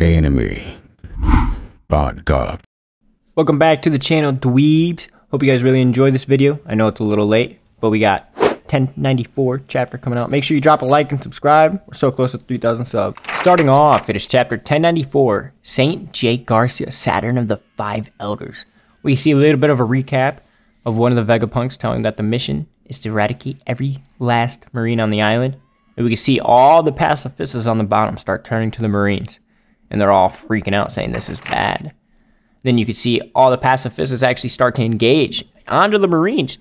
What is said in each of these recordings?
enemy. Bad God. Welcome back to the channel, dweebs. Hope you guys really enjoyed this video. I know it's a little late, but we got 1094 chapter coming out. Make sure you drop a like and subscribe. We're so close to 3,000 subs. Starting off, it is chapter 1094, Saint Jake Garcia, Saturn of the Five Elders. We see a little bit of a recap of one of the Vegapunks telling that the mission is to eradicate every last Marine on the island. And we can see all the pacifistas on the bottom start turning to the Marines. And they're all freaking out saying this is bad. Then you can see all the pacifistas actually start to engage onto the Marines,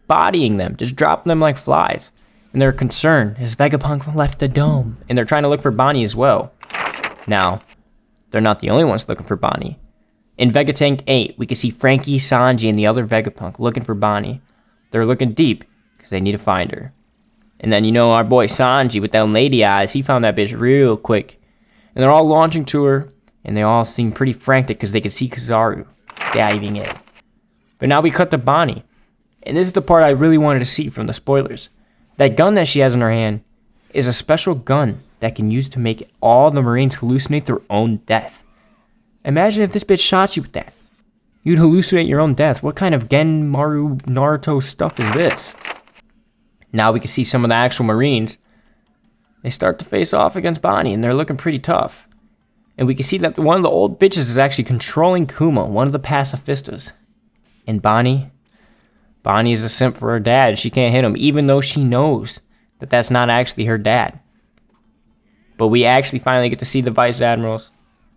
bodying them, just dropping them like flies. And they're concerned, has Vegapunk left the dome? And they're trying to look for Bonnie as well. Now, they're not the only ones looking for Bonnie. In Vegatank 8, we can see Frankie, Sanji, and the other Vegapunk looking for Bonnie. They're looking deep, because they need to find her. And then, you know, our boy Sanji with them lady eyes, he found that bitch real quick. And they're all launching to her, and they all seem pretty frantic because they can see Kizaru diving in. But now we cut to Bonnie. And this is the part I really wanted to see from the spoilers. That gun that she has in her hand is a special gun that can use to make all the Marines hallucinate their own death. Imagine if this bitch shot you with that. You'd hallucinate your own death. What kind of Genmaru Naruto stuff is this? Now we can see some of the actual Marines. They start to face off against Bonnie, and they're looking pretty tough. And we can see that one of the old bitches is actually controlling Kuma, one of the pacifistas. And Bonnie is a simp for her dad. She can't hit him, even though she knows that that's not actually her dad. But we actually finally get to see the Vice Admirals.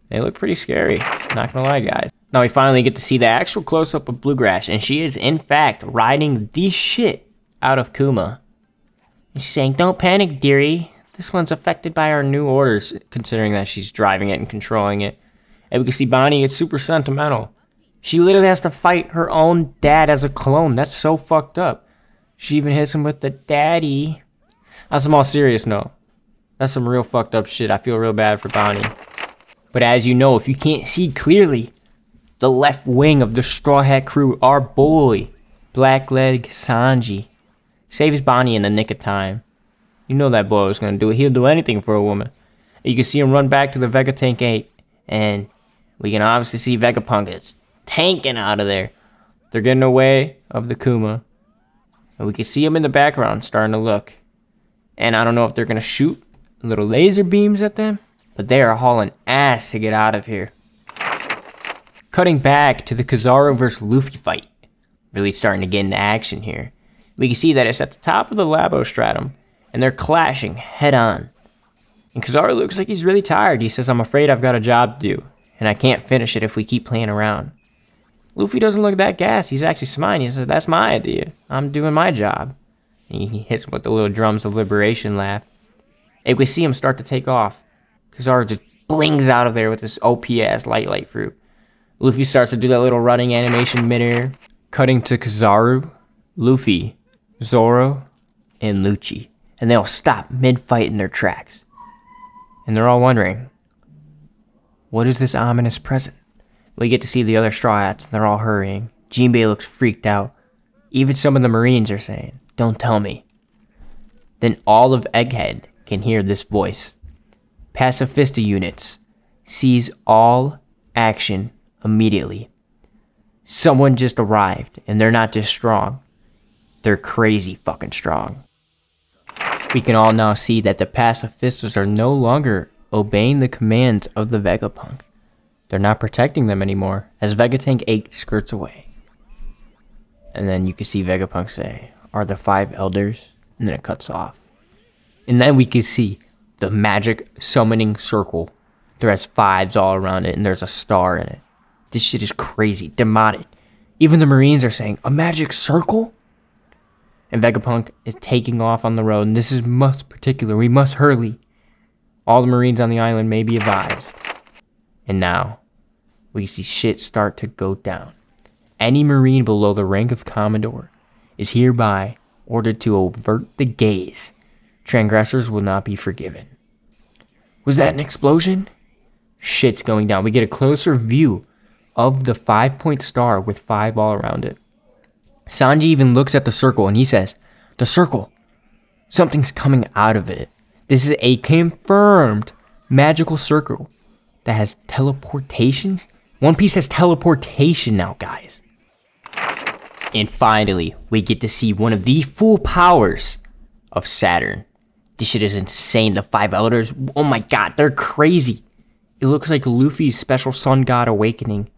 They look pretty scary, not gonna lie, guys. Now we finally get to see the actual close-up of Bluegrass, and she is, in fact, riding the shit out of Kuma. And she's saying, "Don't panic, dearie. This one's affected by our new orders," considering that she's driving it and controlling it. And we can see Bonnie gets super sentimental. She literally has to fight her own dad as a clone. That's so fucked up. She even hits him with the daddy. On some all serious note, that's some real fucked up shit. I feel real bad for Bonnie. But as you know, if you can't see clearly, the left wing of the Straw Hat crew, our boy, Blackleg Sanji, saves Bonnie in the nick of time. You know that boy was going to do it. He'll do anything for a woman. And you can see him run back to the Vegatank 8. And we can obviously see Vegapunk is tanking out of there. They're getting away of the Kuma. And we can see him in the background starting to look. And I don't know if they're going to shoot little laser beams at them. But they are hauling ass to get out of here. Cutting back to the Kizaru vs. Luffy fight. Really starting to get into action here. We can see that it's at the top of the Labo Stratum. And they're clashing head on. And Kizaru looks like he's really tired. He says, "I'm afraid I've got a job to do. And I can't finish it if we keep playing around." Luffy doesn't look that gassed. He's actually smiling. He says, "That's my idea. I'm doing my job." And he hits him with the little drums of liberation laugh. And we see him start to take off. Kizaru just blings out of there with this OP-ass light fruit. Luffy starts to do that little running animation midair. Cutting to Kizaru, Luffy, Zoro, and Lucci. And they all stop mid-fight in their tracks. And they're all wondering, what is this ominous present? We get to see the other Straw Hats, and they're all hurrying. Jinbei looks freaked out. Even some of the Marines are saying, "Don't tell me." Then all of Egghead can hear this voice. Pacifista units, seize all action immediately. Someone just arrived, and they're not just strong. They're crazy fucking strong. We can all now see that the pacifistas are no longer obeying the commands of the Vegapunk. They're not protecting them anymore, as Vegatank 8 skirts away. And then you can see Vegapunk say, "Are the Five Elders?" And then it cuts off. And then we can see the magic summoning circle. There has fives all around it, and there's a star in it. This shit is crazy, demonic. Even the Marines are saying, "A magic circle?" And Vegapunk is taking off on the road, and this is most particular. We must hurry. All the Marines on the island may be advised. And now, we see shit start to go down. Any Marine below the rank of Commodore is hereby ordered to avert the gaze. Transgressors will not be forgiven. Was that an explosion? Shit's going down. We get a closer view of the 5-point star with 5 all around it. Sanji even looks at the circle and he says, "The circle. Something's coming out of it. This is a confirmed magical circle. that has teleportation? One Piece has teleportation now, guys. And finally, we get to see one of the full powers of Saturn. This shit is insane. The 5 Elders, oh my god, they're crazy. It looks like Luffy's special sun god awakening,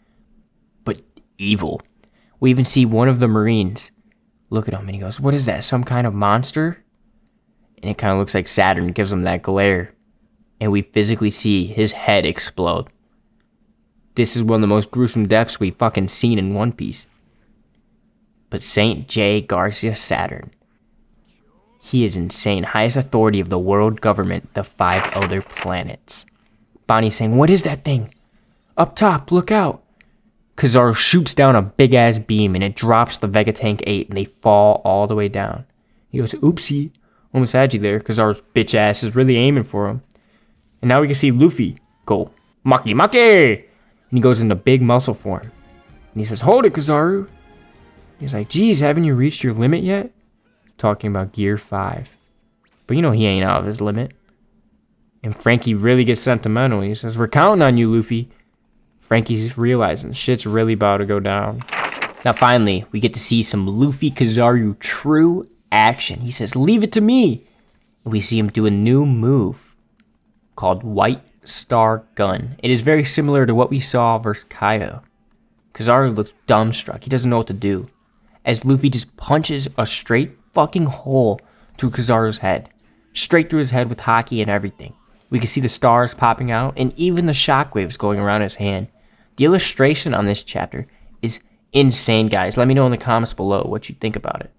but evil. We even see one of the Marines look at him and he goes, what is that, some kind of monster? And it kind of looks like Saturn gives him that glare. And we physically see his head explode. This is one of the most gruesome deaths we've fucking seen in One Piece. But Saint J. Garcia Saturn, he is insane. Highest authority of the world government, the 5 Elder Planets. Bonnie's saying, what is that thing? Up top, look out. Kizaru shoots down a big-ass beam and it drops the Vegatank 8 and they fall all the way down. He goes, oopsie. Almost had you there. Kizaru's bitch ass is really aiming for him. And now we can see Luffy go, Maki Maki! And he goes into big muscle form. And he says, hold it, Kizaru. He's like, geez, haven't you reached your limit yet? Talking about Gear 5. But you know he ain't out of his limit. And Frankie really gets sentimental. He says, we're counting on you, Luffy. Frankie's realizing shit's really about to go down. Now finally, we get to see some Luffy Kizaru true action. He says, leave it to me. And we see him do a new move called White Star Gun. It is very similar to what we saw versus Kaido. Kizaru looks dumbstruck. He doesn't know what to do. As Luffy just punches a straight fucking hole through Kizaru's head. Straight through his head with haki and everything. We can see the stars popping out and even the shockwaves going around his hand. The illustration on this chapter is insane, guys. Let me know in the comments below what you think about it.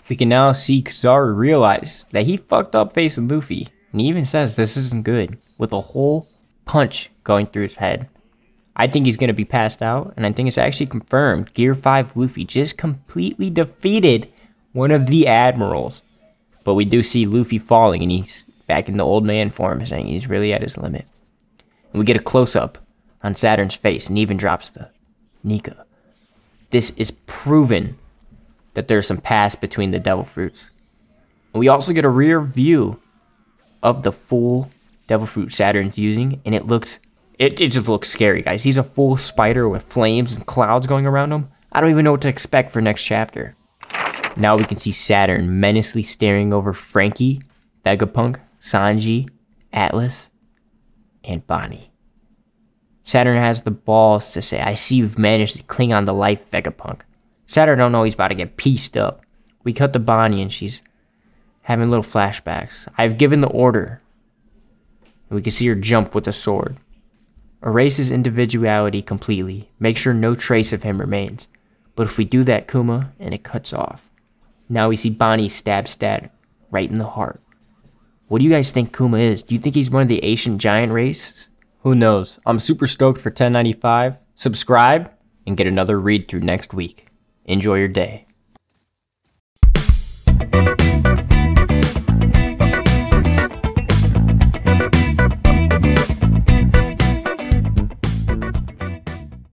We can now see Kizaru realize that he fucked up facing Luffy. And he even says this isn't good. With a whole punch going through his head. I think he's going to be passed out, and I think it's actually confirmed. Gear 5 Luffy just completely defeated one of the admirals. But we do see Luffy falling, and he's back in the old man form, saying he's really at his limit. And we get a close-up on Saturn's face, and even drops the Nika. This is proven that there's some past between the Devil Fruits. And we also get a rear view of the full Devil Fruit Saturn's using, and it just looks scary, guys. He's a full spider with flames and clouds going around him. I don't even know what to expect for next chapter. Now we can see Saturn menacingly staring over Frankie, Vegapunk, Sanji, Atlas, and Bonnie. Saturn has the balls to say, I see you've managed to cling on to life, Vegapunk. Saturn don't know he's about to get pieced up. We cut to Bonnie and she's having little flashbacks. I've given the order. And we can see her jump with a sword. Erase his individuality completely. Make sure no trace of him remains. But if we do that, Kuma, and it cuts off. Now we see Bonnie stab Saturn right in the heart. What do you guys think Kuma is? Do you think he's one of the ancient giant race? Who knows? I'm super stoked for 1095. Subscribe and get another read through next week. Enjoy your day.